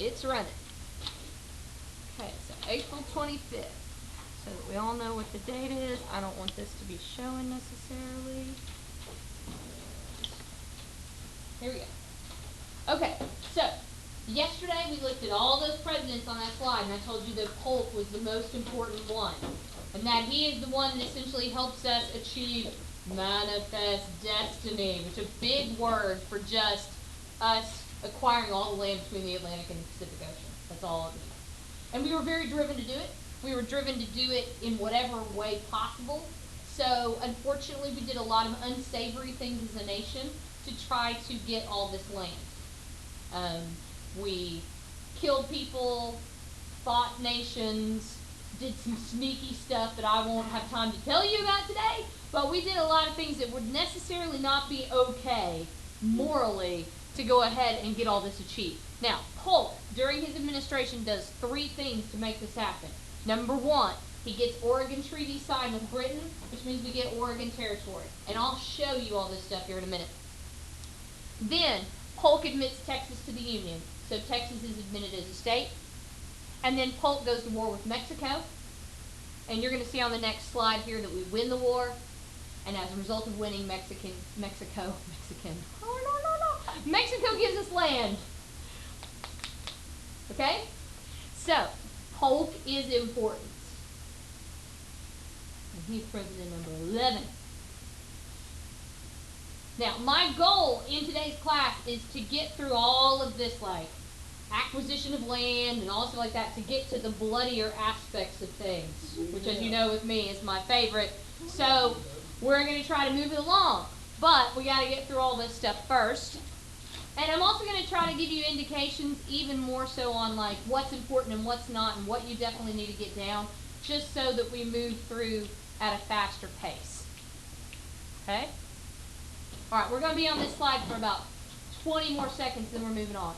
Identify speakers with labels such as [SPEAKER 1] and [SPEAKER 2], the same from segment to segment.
[SPEAKER 1] it's running. Okay, so April 25th. So that we all know what the date is. I don't want this to be showing necessarily. Here we go. Okay, so yesterday we looked at all those presidents on that slide, and I told you that Polk was the most important one. And that he is the one that essentially helps us achieve manifest destiny, which is a big word for just us acquiring all the land between the Atlantic and the Pacific Ocean. That's all it means. And we were very driven to do it. We were driven to do it in whatever way possible. So unfortunately, we did a lot of unsavory things as a nation to try to get all this land. We killed people, fought nations, did some sneaky stuff that I won't have time to tell you about today, but we did a lot of things that would necessarily not be okay morally to go ahead and get all this achieved. Now, Polk, during his administration, does 3 things to make this happen. Number 1, he gets Oregon Treaty signed with Britain, which means we get Oregon Territory. And I'll show you all this stuff here in a minute. Then, Polk admits Texas to the Union. So Texas is admitted as a state. And then Polk goes to war with Mexico. And you're going to see on the next slide here that we win the war. And as a result of winning, Mexico gives us land. Okay? So, Polk is important. And he's president number 11. Now, my goal in today's class is to get through all of this, like, acquisition of land and all stuff like that, to get to the bloodier aspects of things, which, as you know with me, is my favorite. So, we're going to try to move it along. But we got to get through all this stuff first. And I'm also going to try to give you indications even more so on like what's important and what's not and what you definitely need to get down, just so that we move through at a faster pace. Okay? All right, we're going to be on this slide for about 20 more seconds, then we're moving on.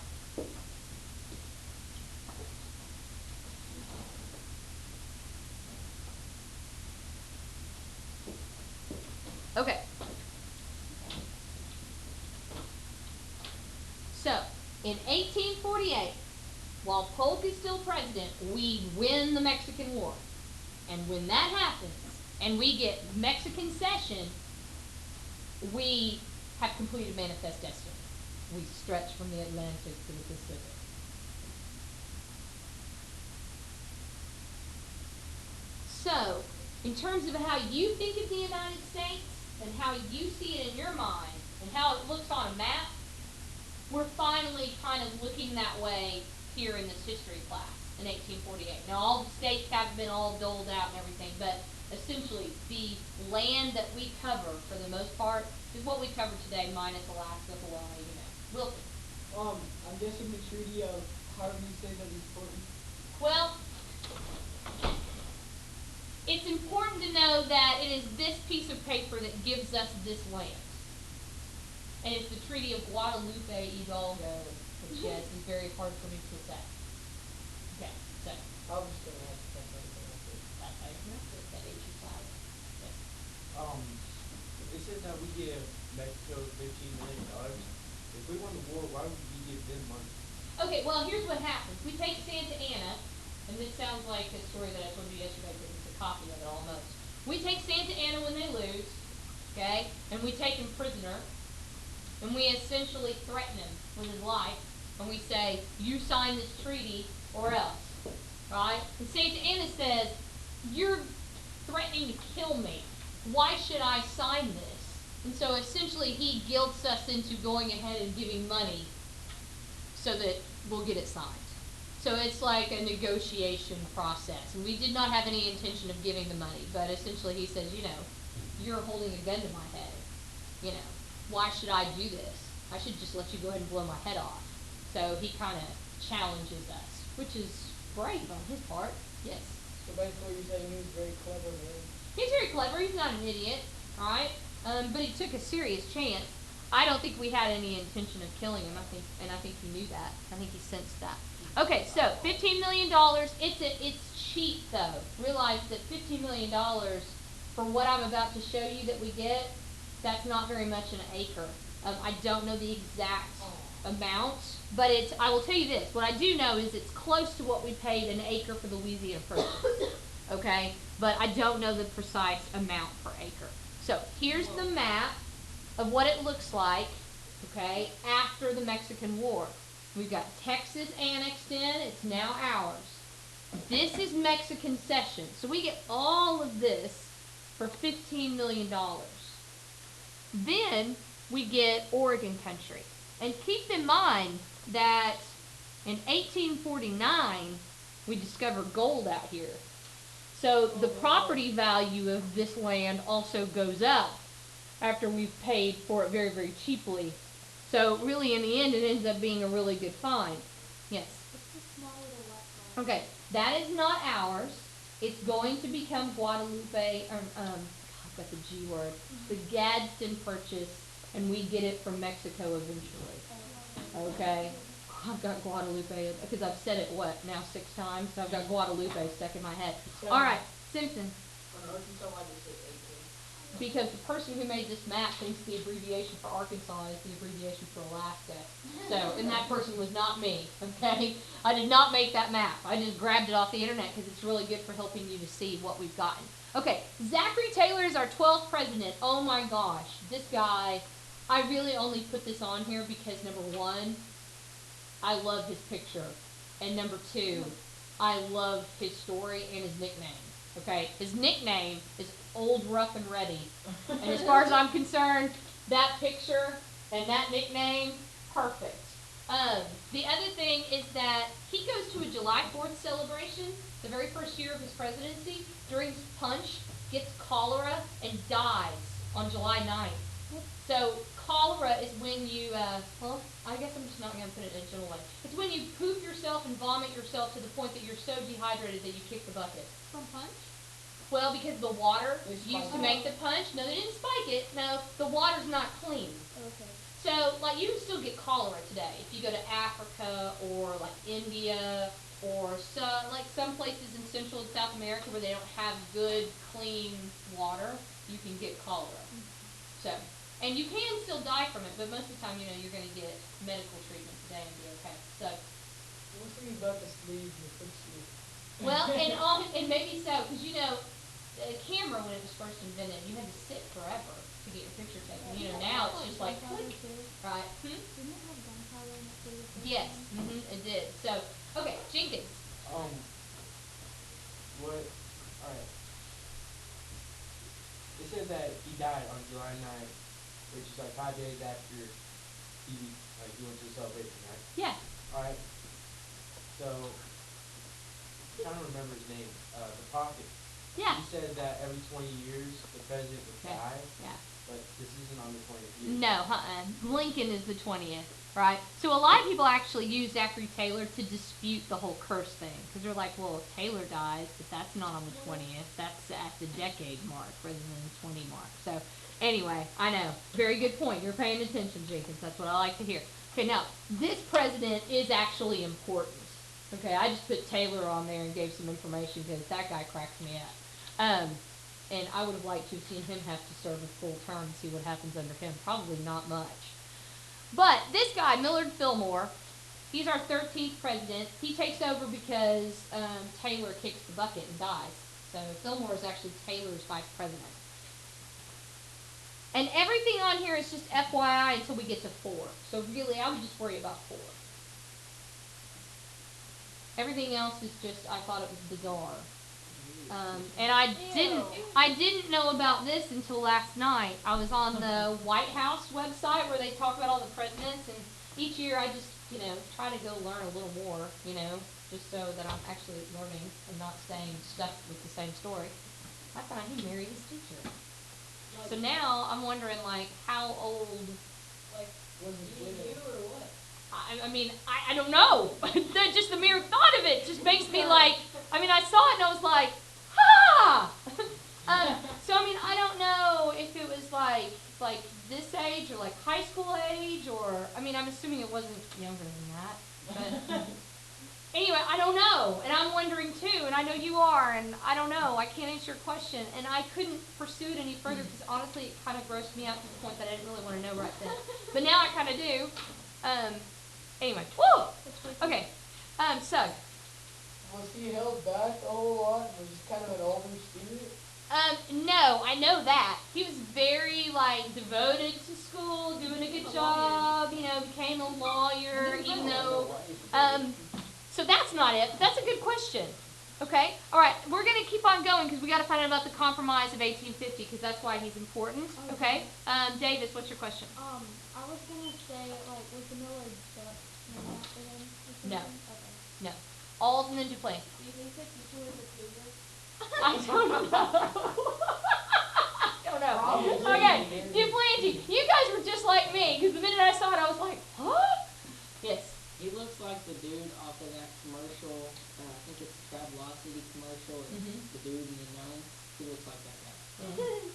[SPEAKER 1] Okay. So, in 1848, while Polk is still president, we win the Mexican War. And when that happens, and we get Mexican cession, we have completed manifest destiny. We stretch from the Atlantic to the Pacific. So, in terms of how you think of the United States, and how you see it in your mind, and how it looks on a map, we're finally kind of looking that way here in this history class in 1848. Now, all the states haven't been all doled out and everything, but essentially the land that we cover, for the most part, is what we cover today, minus Alaska, Hawaii, Wilson.
[SPEAKER 2] I'm guessing the Treaty of, however you say that is important.
[SPEAKER 1] Well, it's important to know that it is this piece of paper that gives us this land. And it's the Treaty of Guadalupe Hidalgo, which yes, is very hard for me to say. Okay, so.
[SPEAKER 2] I'll just go ahead and say something like this.
[SPEAKER 1] That's how you pronounce it, that H is silent.
[SPEAKER 3] It says that we give Mexico $15 million. If we won the war, why would we give them money?
[SPEAKER 1] Okay, well, here's what happens. We take Santa Anna, and this sounds like a story that I told you yesterday, but it's a copy of it almost. We take Santa Anna when they lose, okay, and we take him prisoner, and we essentially threaten him with his life, and we say, you sign this treaty or else, right? And Santa Anna says, you're threatening to kill me. Why should I sign this? And so essentially he guilts us into going ahead and giving money so that we'll get it signed. So it's like a negotiation process. And we did not have any intention of giving the money, but essentially he says, you're holding a gun to my head. Why should I do this? I should just let you go ahead and blow my head off. So he kind of challenges us, which is brave on his part. Yes.
[SPEAKER 2] So basically you're saying he was very clever, man.
[SPEAKER 1] He's very clever. He's not an idiot, all right? But he took a serious chance. I don't think we had any intention of killing him. I think he knew that. I think he sensed that. Okay, so $15 million. It's cheap though. Realize that $15 million for what I'm about to show you that we get, that's not very much an acre. I don't know the exact amount, but I will tell you this, what I do know is it's close to what we paid an acre for the Louisiana Purchase, okay? But I don't know the precise amount per acre. So here's the map of what it looks like, okay, after the Mexican War. We've got Texas annexed in, it's now ours. This is Mexican cession, so we get all of this for $15 million. Then we get Oregon country. And keep in mind that in 1849, we discovered gold out here. So the property value of this land also goes up after we've paid for it very, very cheaply. So really, in the end, it ends up being a really good find. Yes?
[SPEAKER 4] What's the small little white line?
[SPEAKER 1] Okay, that is not ours. It's going to become Guadalupe, I've got the G word, the Gadsden Purchase, and we get it from Mexico eventually. Okay? I've got Guadalupe, because I've said it, now 6 times? So I've got Guadalupe stuck in my head. Alright, Simpson.
[SPEAKER 2] On Arkansas, why they say 18?
[SPEAKER 1] Because the person who made this map thinks the abbreviation for Arkansas is the abbreviation for Alaska. So, and that person was not me, okay? I did not make that map. I just grabbed it off the internet because it's really good for helping you to see what we've gotten. Okay, Zachary Taylor is our 12th president. Oh my gosh, this guy, I really only put this on here because number 1, I love his picture. And number 2, I love his story and his nickname. Okay, his nickname is Old Rough and Ready. And as far as I'm concerned, that picture and that nickname, perfect. The other thing is that he goes to a July 4th celebration, the very first year of his presidency, drinks punch, gets cholera, and dies on July 9th. So cholera is when you, well, I guess I'm just not going to put it in a general way. It's when you poop yourself and vomit yourself to the point that you're so dehydrated that you kick the bucket.
[SPEAKER 4] From punch?
[SPEAKER 1] Well, because the water
[SPEAKER 2] They
[SPEAKER 1] used
[SPEAKER 2] spike
[SPEAKER 1] to
[SPEAKER 2] it.
[SPEAKER 1] make the punch. No, they didn't spike it. No, the water's not clean.
[SPEAKER 4] Okay.
[SPEAKER 1] So, like, you can still get cholera today if you go to Africa or like India or some places in Central and South America where they don't have good, clean water. You can get cholera. So, and you can still die from it, but most of the time, you're going to get medical treatment today and be okay. So,
[SPEAKER 2] One thing about the sleeve, the foot sleeve.
[SPEAKER 1] well, and maybe so, because the camera when it was first invented, you had to sit forever to get your picture taken. Now it's just like click, right?
[SPEAKER 4] Didn't it have gunpowder in it too?
[SPEAKER 1] Yes, it did. So, okay, Jenkins.
[SPEAKER 3] Alright. It says that he died on July 9th, which is like 5 days after he went to the celebration, right?
[SPEAKER 1] Yeah.
[SPEAKER 3] Alright. So, I'm trying to remember his name. The prophet.
[SPEAKER 1] Yeah.
[SPEAKER 3] He said that every 20 years the president would
[SPEAKER 1] Okay.
[SPEAKER 3] die,
[SPEAKER 1] Yeah.
[SPEAKER 3] but this isn't on the 20th year.
[SPEAKER 1] No, Lincoln is the 20th, right? So a lot of people actually use Zachary Taylor to dispute the whole curse thing, because they're like, well, if Taylor dies, but that's not on the 20th. That's at the decade mark rather than the 20 mark. So anyway, I know. Very good point. You're paying attention, Jenkins. That's what I like to hear. Okay, now, this president is actually important. Okay, I just put Taylor on there and gave some information because that guy cracks me up. And I would have liked to have seen him have to serve a full term and see what happens under him. Probably not much. But this guy, Millard Fillmore, he's our 13th president. He takes over because Taylor kicks the bucket and dies. So Fillmore is actually Taylor's vice president. And everything on here is just FYI until we get to 4. So really, I would just worry about 4. Everything else is just, I thought it was bizarre. And I didn't know about this until last night. I was on the White House website where they talk about all the presidents, and each year I just, try to go learn a little more, just so that I'm actually learning and not staying stuck with the same story. I found he married his teacher. So now I'm wondering, how old,
[SPEAKER 2] Was it you or what?
[SPEAKER 1] I don't know. Just the mere thought of it just makes me I saw it and I was like, ha! I don't know if it was like this age or high school age or, I'm assuming it wasn't younger than that. But anyway, I don't know. And I'm wondering too, and I know you are, and I don't know. I can't answer your question. And I couldn't pursue it any further because honestly it kind of grossed me out to the point that I didn't really want to know right then. But now I kind of do. Anyway, woo!
[SPEAKER 4] It's pretty-
[SPEAKER 1] Okay, so,
[SPEAKER 2] Was he held back a whole lot? Was he kind of an older student?
[SPEAKER 1] no, I know that. He was very, like, devoted to school, doing a good job, you know, became a lawyer, even though, so that's not it, but that's a good question. Okay, all right, we're gonna keep on going because we gotta find out about the Compromise of 1850 because that's why he's important. Okay, Davis, what's your question?
[SPEAKER 4] I was gonna say, like, was the Miller Duck named after him or
[SPEAKER 1] No.
[SPEAKER 4] something? Okay.
[SPEAKER 1] No, all's an into play.
[SPEAKER 4] Do you think that the two are the Cougars?
[SPEAKER 1] I don't know. I don't know.
[SPEAKER 2] Probably.
[SPEAKER 1] Okay, Duplanty, you guys were just like me because the minute I saw it, I was like, what? Yes.
[SPEAKER 5] He looks like the dude off of that commercial, I think it's the Travelocity commercial, and
[SPEAKER 1] Mhm.
[SPEAKER 5] the dude in the gnome. He looks like that guy.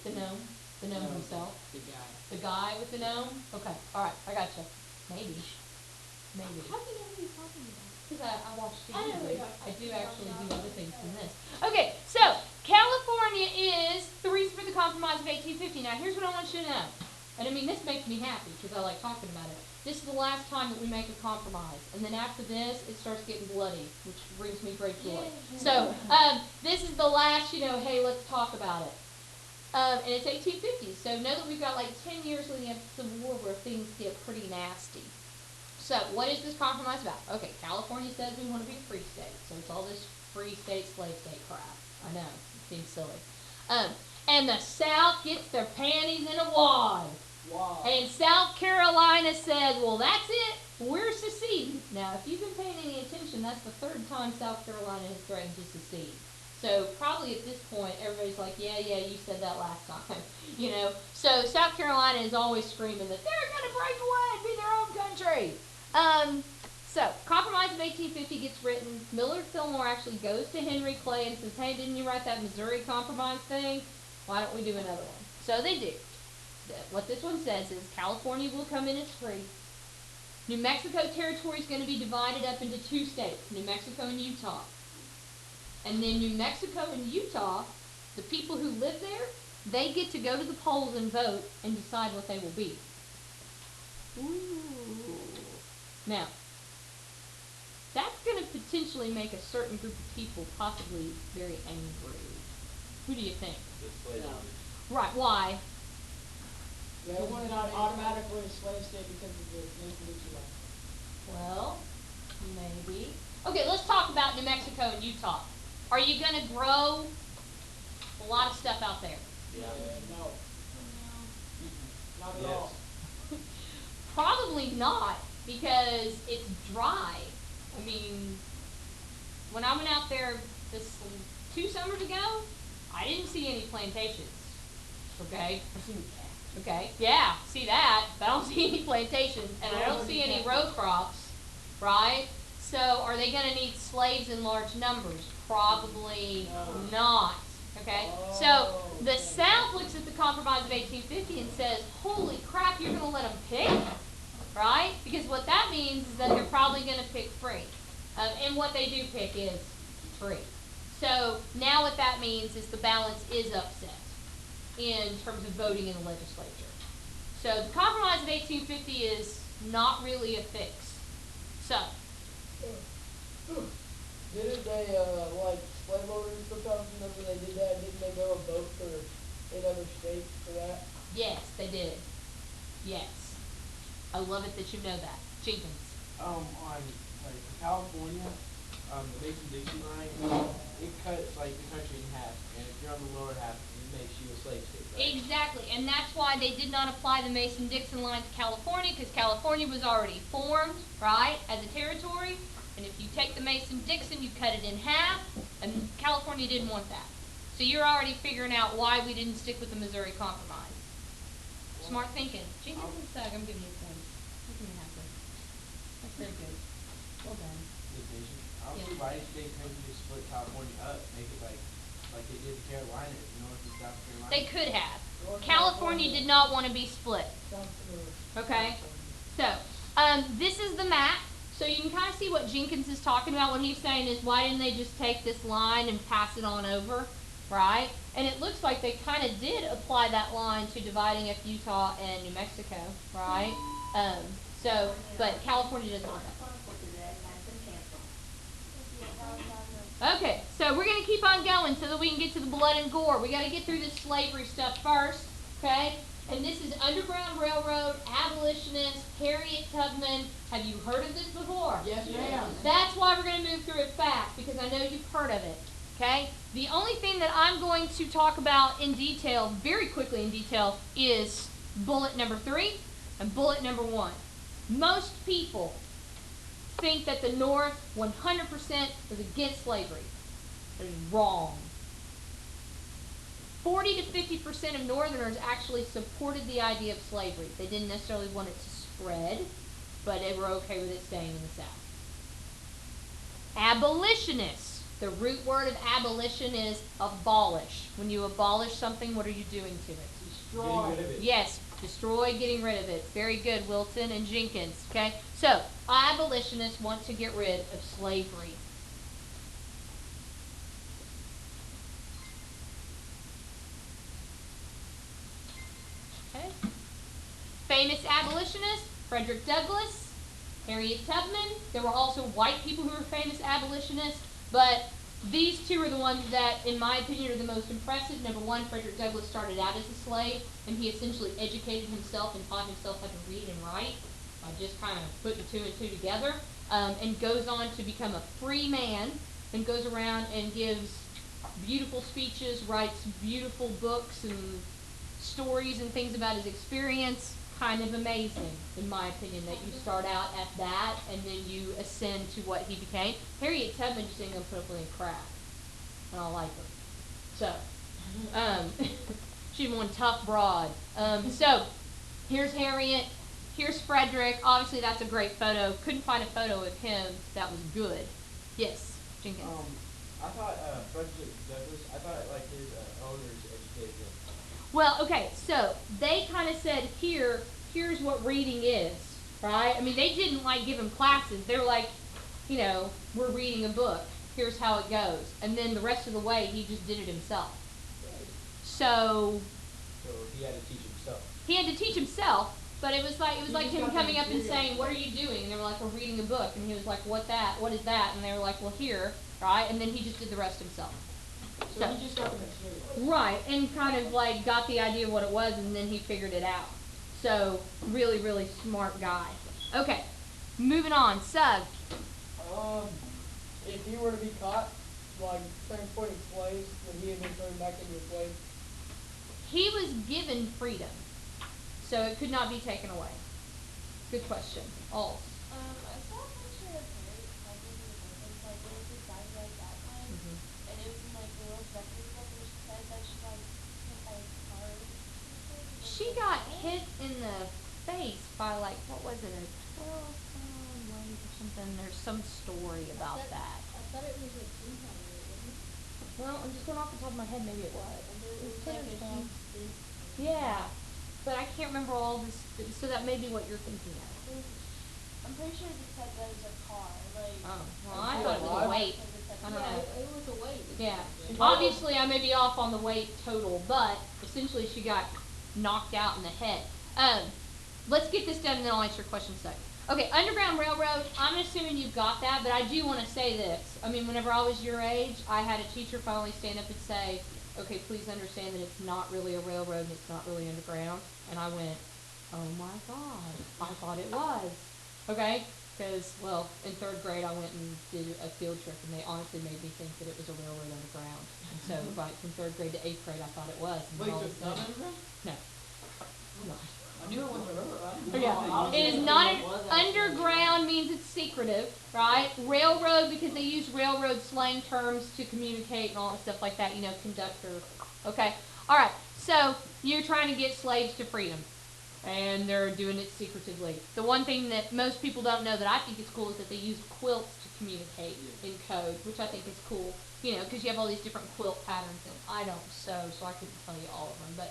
[SPEAKER 1] The gnome himself.
[SPEAKER 5] The guy.
[SPEAKER 1] The guy with the gnome? Okay, alright, I gotcha. Maybe. Maybe.
[SPEAKER 4] How do you know who he's talking about?
[SPEAKER 1] Because I watch TV.
[SPEAKER 4] I know what you're
[SPEAKER 1] I
[SPEAKER 4] talking
[SPEAKER 1] do
[SPEAKER 4] about.
[SPEAKER 1] actually do other things than this. Okay, so California is the reason for the Compromise of 1850. Now, here's what I want you to know. And I mean, this makes me happy because I like talking about it. This is the last time that we make a compromise. And then after this, it starts getting bloody, which brings me great joy.
[SPEAKER 4] Yay.
[SPEAKER 1] So, this is the last, you know, hey, let's talk about it. And it's 1850. So, know that we've got like 10 years leading up to the Civil War where things get pretty nasty. So, what is this compromise about? Okay, California says we want to be a free state. So, it's all this free state, slave state crap. I know, it seems silly. And the South gets their panties in a wad.
[SPEAKER 2] Wow.
[SPEAKER 1] And South Carolina says, well, that's it. We're seceding. Now, if you've been paying any attention, that's the third time South Carolina has threatened to secede. So probably at this point, everybody's like, yeah, you said that last time. You know, so South Carolina is always screaming that they're going to break away and be their own country. So Compromise of 1850 gets written. Millard Fillmore actually goes to Henry Clay and says, hey, didn't you write that Missouri Compromise thing? Why don't we do another one? So they do. What this one says is California will come in as free. New Mexico territory is going to be divided up into two states, New Mexico and Utah. And then New Mexico and Utah, the people who live there, they get to go to the polls and vote and decide what they will be. Ooh. Now, that's going to potentially make a certain group of people possibly very angry. Who do you think? Right, why?
[SPEAKER 2] They wanted not automatically a slave state because of the Mason-Dixon line.
[SPEAKER 1] Well, maybe. Okay, let's talk about New Mexico and Utah. Are you going to grow a lot of stuff out there?
[SPEAKER 2] No, not at
[SPEAKER 3] Yes.
[SPEAKER 2] all.
[SPEAKER 1] Probably not, because it's dry. I mean, when I went out there 2 summers ago, I didn't see any plantations. Okay? Okay, yeah, see that, but I don't see any plantations, and I don't see any row crops, right? So, are they gonna need slaves in large numbers? Probably not, okay? So, the South looks at the Compromise of 1850 and says, holy crap, you're gonna let them pick? Right? Because what that means is that they're probably gonna pick free. And what they do pick is free. So, now what that means is the balance is upset in terms of voting in the legislature. So the Compromise of 1850 is not really a fix. So,
[SPEAKER 2] Didn't they, like, slave owners sometimes, whenever they did that, didn't they go and vote for another state for that?
[SPEAKER 1] yes, they did. Yes. I love it that you know that. Jenkins.
[SPEAKER 3] On like California, the Mason-Dixon line, it cuts like the country in half, and if you're on the lower half, it makes you a slave state, right?
[SPEAKER 1] Exactly, and that's why they did not apply the Mason-Dixon line to California, because California was already formed, right, as a territory. And if you take the Mason-Dixon, you cut it in half, and California didn't want that. So you're already figuring out why we didn't stick with the Missouri Compromise. Smart thinking. Jenkins and Sugg, I'm giving you points. Making me happy. That's very good. Well done.
[SPEAKER 3] Division. I don't
[SPEAKER 1] Yeah.
[SPEAKER 3] see why they couldn't just split California up, make it like they did the Carolinas, North and South Carolina.
[SPEAKER 1] They could have.
[SPEAKER 2] North
[SPEAKER 1] California did not want to be split.
[SPEAKER 2] Sounds familiar.
[SPEAKER 1] Okay. So, this is the map. So you can kind of see what Jenkins is talking about. What he's saying is, why didn't they just take this line and pass it on over, right? And it looks like they kind of did apply that line to dividing up Utah and New Mexico, right? So, but California does not have that. Okay, so we're gonna keep on going so that we can get to the blood and gore. We gotta get through this slavery stuff first, okay? And this is Underground Railroad, abolitionist, Harriet Tubman. Have you heard of this before?
[SPEAKER 2] Yes, ma'am.
[SPEAKER 1] That's why we're gonna move through it fast, because I know you've heard of it, okay? The only thing that I'm going to talk about in detail, very quickly in detail, is bullet number 3 and bullet number 1. Most people think that the North 100% was against slavery. That is wrong. 40 to 50% of Northerners actually supported the idea of slavery. They didn't necessarily want it to spread, but they were okay with it staying in the South. Abolitionists. The root word of abolition is abolish. When you abolish something, what are you doing to it?
[SPEAKER 2] Destroy.
[SPEAKER 3] Getting rid of it.
[SPEAKER 1] Yes, destroy, getting rid of it. Very good, Wilton and Jenkins. Okay, so abolitionists want to get rid of slavery. Okay. Famous abolitionists: Frederick Douglass, Harriet Tubman. There were also white people who were famous abolitionists, but these two are the ones that, in my opinion, are the most impressive. Number one, Frederick Douglass started out as a slave, and he essentially educated himself and taught himself how to read and write by just kind of putting 2 and 2 together, and goes on to become a free man, and goes around and gives beautiful speeches, writes beautiful books and stories and things about his experience. Kind of amazing, in my opinion, that you start out at that and then you ascend to what he became. Harriet Tubman just ain't gonna put up with any crap. I don't like her. So, she's one tough broad. So, here's Harriet. Here's Frederick. Obviously, that's a great photo. Couldn't find a photo of him that was good. Yes, Jenkins.
[SPEAKER 3] I thought Frederick Douglass. I thought like his owners educated him.
[SPEAKER 1] Well, okay, so they kind of said, here's what reading is, right? I mean, they didn't like give him classes. They were like, we're reading a book. Here's how it goes. And then the rest of the way, he just did it himself. So
[SPEAKER 3] So he had to teach himself.
[SPEAKER 1] he had to teach himself, but it was like
[SPEAKER 2] He
[SPEAKER 1] him
[SPEAKER 2] just got
[SPEAKER 1] coming
[SPEAKER 2] the
[SPEAKER 1] up and
[SPEAKER 2] material.
[SPEAKER 1] saying, "What are you doing?" And they were like, "We're reading a book." And he was like, "What is that?" And they were like, "Well, here," right? And then he just did the rest himself.
[SPEAKER 2] So he just got the material.
[SPEAKER 1] Right, and kind of like got the idea of what it was, and then he figured it out. So, really, really smart guy. Okay, moving on. Sug.
[SPEAKER 2] If he were to be caught, like, transporting slaves, would he have been turned back into a slave?
[SPEAKER 1] He was given freedom, so it could not be taken away. Good question. All.
[SPEAKER 4] I saw a picture of Harriet Tubman in the Women's like it was decided like that time, and it was in like the World Record book, which said that she got hit by a car. or something.
[SPEAKER 1] She got hit in the face by like, what was it, a 12-pound weight or something. There's some story about that.
[SPEAKER 4] I thought it was a 200, wasn't it?
[SPEAKER 1] Well, I'm just going off the top of my head, maybe it was.
[SPEAKER 4] It was
[SPEAKER 1] 10
[SPEAKER 4] like
[SPEAKER 1] or
[SPEAKER 4] a
[SPEAKER 1] 12.
[SPEAKER 4] huge thing.
[SPEAKER 1] Yeah, but I can't remember all this, so that may be what you're thinking of.
[SPEAKER 4] I'm pretty sure it said that it was a car, like.
[SPEAKER 1] Oh, well, I thought it was a weight. I don't know.
[SPEAKER 4] It was a weight.
[SPEAKER 1] Yeah,
[SPEAKER 2] She
[SPEAKER 1] obviously I may be off on the weight total, but essentially she got knocked out in the head. Let's get this done and then I'll answer your question in a second. Okay, Underground Railroad, I'm assuming you've got that, but I do want to say this. I mean, whenever I was your age, I had a teacher finally stand up and say, okay, please understand that it's not really a railroad and it's not really underground. And I went, oh my God, I thought it was. Okay? Because, well, in 3rd grade I went and did a field trip and they honestly made me think that it was a railroad underground. And so, right, from 3rd grade to 8th grade I thought it was. And then
[SPEAKER 2] Wait,
[SPEAKER 1] all
[SPEAKER 2] so
[SPEAKER 1] of a
[SPEAKER 2] it's not
[SPEAKER 1] sudden-
[SPEAKER 2] underground?
[SPEAKER 1] No. No.
[SPEAKER 2] I knew it was a railroad.
[SPEAKER 1] Yeah, it is not an underground means it's secretive, right? Railroad because they use railroad slang terms to communicate and all that stuff like that, conductor. Okay, all right. So you're trying to get slaves to freedom, and they're doing it secretively. The one thing that most people don't know that I think is cool is that they use quilts to communicate in code, which I think is cool. Because you have all these different quilt patterns, and I don't sew, so I couldn't tell you all of them,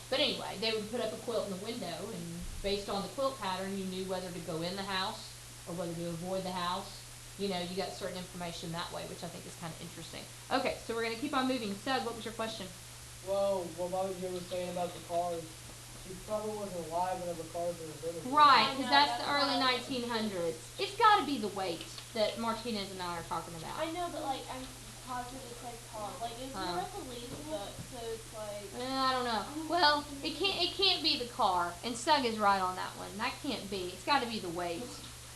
[SPEAKER 1] but anyway, they would put up a quilt in the window, and based on the quilt pattern, you knew whether to go in the house or whether to avoid the house. You got certain information that way, which I think is kind of interesting. Okay, so we're going to keep on moving. Sug, what was your question?
[SPEAKER 2] Well, what Mama Joe was saying about the cars, She probably wasn't alive whenever cars were invented.
[SPEAKER 1] Right,
[SPEAKER 4] I
[SPEAKER 1] because
[SPEAKER 4] know,
[SPEAKER 1] that's
[SPEAKER 4] that's
[SPEAKER 1] the early
[SPEAKER 4] why.
[SPEAKER 1] 1900s. It's got to be the weight that Martinez and I are talking about.
[SPEAKER 4] I know, but like I'm positive it's like Tom. Like it's more of a lazy book, so it's like.
[SPEAKER 1] I don't know. Well, it can't be the car, and Sug is right on that one. That can't be. It's got to be the weight.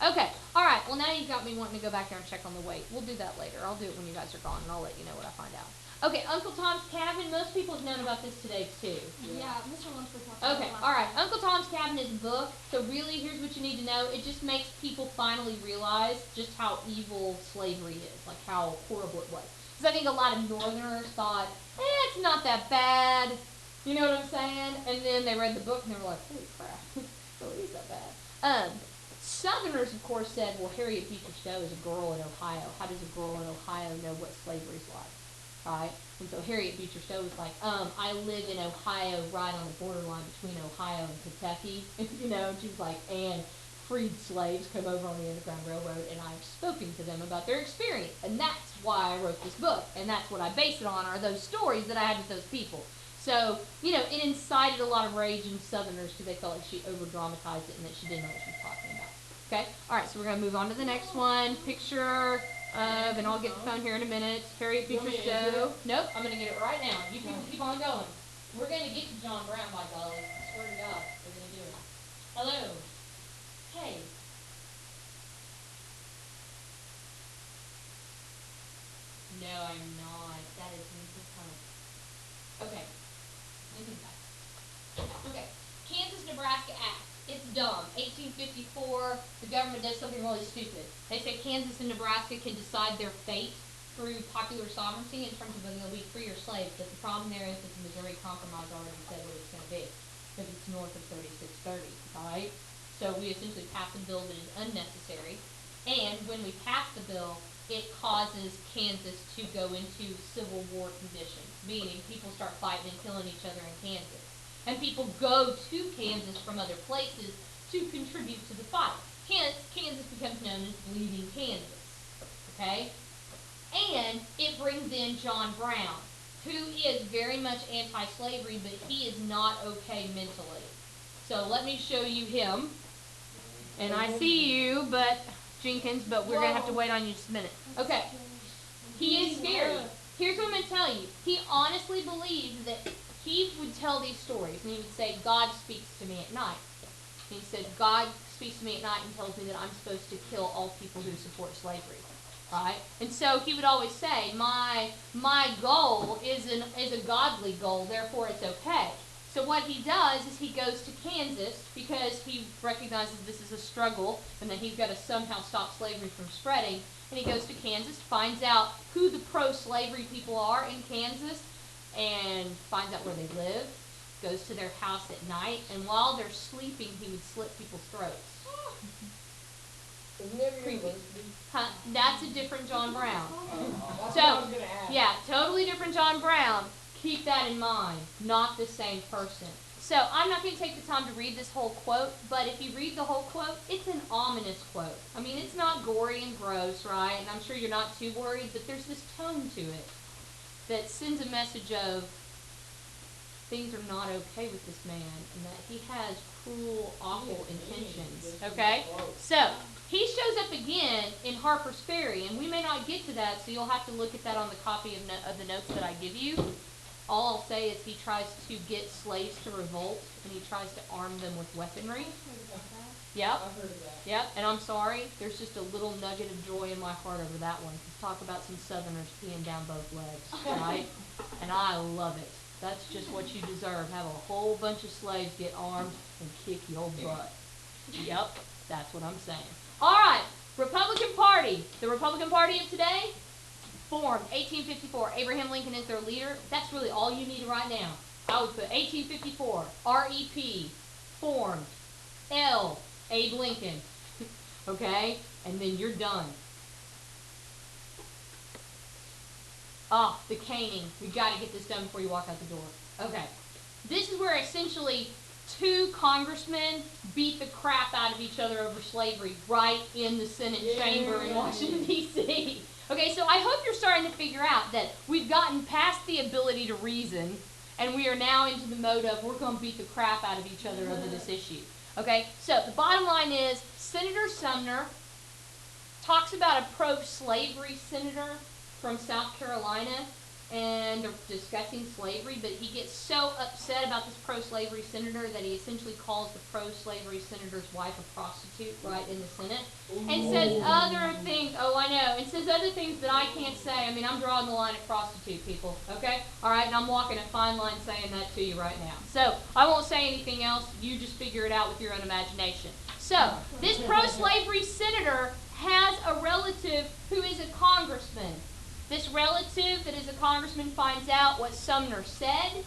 [SPEAKER 1] Okay, all right. Well, now you've got me wanting to go back there and check on the weight. We'll do that later. I'll do it when you guys are gone, and I'll let you know what I find out. Okay, Uncle Tom's Cabin. Most people have known about this today too.
[SPEAKER 6] Yeah, Mr. Lunsford talked about
[SPEAKER 1] Okay,
[SPEAKER 6] it last
[SPEAKER 1] all right.
[SPEAKER 6] time.
[SPEAKER 1] Uncle Tom's Cabin is a book. So really, here's what you need to know. It just makes people finally realize just how evil slavery is, like how horrible it was. Because I think a lot of Northerners thought, it's not that bad. You know what I'm saying? And then they read the book and they were like, holy crap, it really is that bad. Southerners, of course, said, well, Harriet Beecher Stowe is a girl in Ohio. How does a girl in Ohio know what slavery's like? Right? And so Harriet Beecher Stowe was like, I live in Ohio, right on the borderline between Ohio and Kentucky. You know, and she was like, and freed slaves come over on the Underground Railroad, and I've spoken to them about their experience. And that's why I wrote this book. And that's what I base it on, are those stories that I had with those people. So, you know, it incited a lot of rage in Southerners because they felt like she over-dramatized it and that she didn't know what she was talking about. Okay? All right, so we're going to move on to the next one. Picture of, and I'll get the phone here in a minute, Harriet
[SPEAKER 2] You want
[SPEAKER 1] Beecher
[SPEAKER 2] me to answer
[SPEAKER 1] Stowe. Nope, I'm going to get it right now. You people keep on going. We're going to get to John Brown, by golly. I swear to God, we're going to do it. Hello. Hey. No, I'm not. That is okay. Okay. Kansas Nebraska Act. It's dumb. 1854, the government does something really stupid. They say Kansas and Nebraska can decide their fate through popular sovereignty in terms of whether they'll be free or slaves. But the problem there is that the Missouri Compromise already said what it's going to be, because it's north of 3630, right? So we essentially pass a bill that is unnecessary. And when we pass the bill, it causes Kansas to go into civil war conditions, meaning people start fighting and killing each other in Kansas. And people go to Kansas from other places to contribute to the fight. Hence, Kansas becomes known as Bleeding Kansas. Okay? And it brings in John Brown, who is very much anti-slavery, but he is not okay mentally. So let me show you him. And I see you, but Jenkins, but we're going to have to wait on you just a minute. Okay. He is scary. Here's what I'm going to tell you. He honestly believed that he would tell these stories, and he would say, God speaks to me at night. And he said, God speaks to me at night and tells me that I'm supposed to kill all people who support slavery. Right? And so he would always say, my goal is a godly goal, therefore it's okay. So what he does is he goes to Kansas because he recognizes this is a struggle and that he's got to somehow stop slavery from spreading. And he goes to Kansas, finds out who the pro-slavery people are in Kansas, and finds out where they live, goes to their house at night, and while they're sleeping, he would slit people's throats.
[SPEAKER 2] Isn't there
[SPEAKER 1] Creepy.
[SPEAKER 2] university?
[SPEAKER 1] Huh? That's a different John Brown.
[SPEAKER 2] That's
[SPEAKER 1] So,
[SPEAKER 2] what I was gonna ask.
[SPEAKER 1] Yeah, totally different John Brown. Keep that in mind. Not the same person. So I'm not going to take the time to read this whole quote, but if you read the whole quote, it's an ominous quote. I mean, it's not gory and gross, right? And I'm sure you're not too worried, but there's this tone to it that sends a message of things are not okay with this man and that he has cruel, awful intentions. Okay? So, he shows up again in Harper's Ferry, and we may not get to that, so you'll have to look at that on the copy of the notes that I give you. All I'll say is he tries to get slaves to revolt, and he tries to arm them with weaponry. Yep.
[SPEAKER 2] I've heard of that.
[SPEAKER 1] Yep, and I'm sorry, there's just a little nugget of joy in my heart over that one. Let's talk about some Southerners peeing down both legs, right? And I love it. That's just what you deserve. Have a whole bunch of slaves get armed and kick your butt. Yep, that's what I'm saying. All right, Republican Party. The Republican Party of today, formed 1854. Abraham Lincoln is their leader. That's really all you need right now. I would put 1854, REP, formed, L, Abe Lincoln. Okay? And then you're done. The caning. We got to get this done before you walk out the door. Okay. This is where essentially two congressmen beat the crap out of each other over slavery right in the Senate chamber in Washington, D.C. Okay, so I hope you're starting to figure out that we've gotten past the ability to reason, and we are now into the mode of we're going to beat the crap out of each other over this issue. Okay, so the bottom line is Senator Sumner talks about a pro-slavery senator from South Carolina and they're discussing slavery, but he gets so upset about this pro-slavery senator that he essentially calls the pro-slavery senator's wife a prostitute right in the Senate and says other things, and says other things that I can't say. I mean, I'm drawing the line at prostitute, people, okay? All right, and I'm walking a fine line saying that to you right now. So I won't say anything else. You just figure it out with your own imagination. So this pro-slavery senator has a relative who is a congressman. This relative that is a congressman finds out what Sumner said.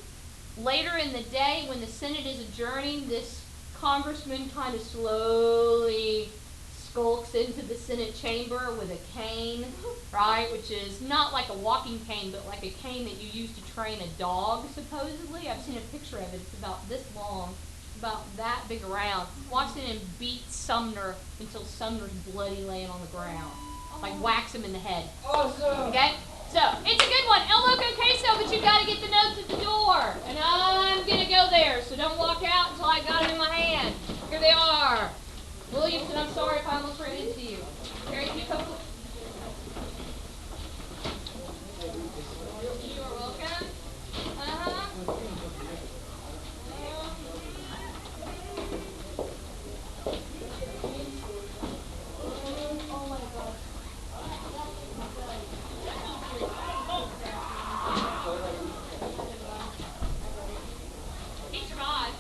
[SPEAKER 1] Later in the day, when the Senate is adjourning, this congressman kind of slowly skulks into the Senate chamber with a cane, right? Which is not like a walking cane, but like a cane that you use to train a dog, supposedly. I've seen a picture of it. It's about this long, about that big around. Walks in and beats Sumner until Sumner's bloody laying on the ground. Like whacks him in the head.
[SPEAKER 2] Awesome.
[SPEAKER 1] Okay? So, it's a good one. El Loco Queso, but you got to get the notes at the door. And I'm going to go there, so don't walk out until I got them in my hand. Here they are. Williamson, I'm sorry if I almost ran into you. Harry, can you come? You are welcome. He survived.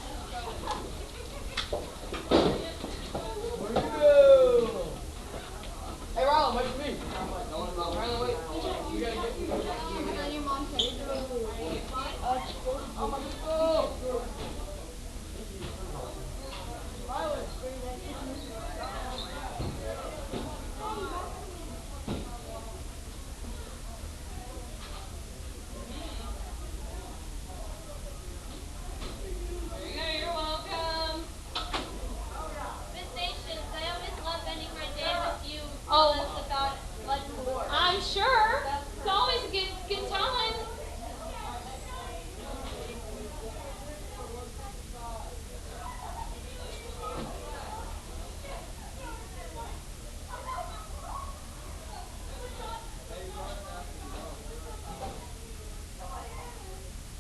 [SPEAKER 2] Where'd you go? Hey, Ronald, wait for me. Ronald, wait. You gotta get me.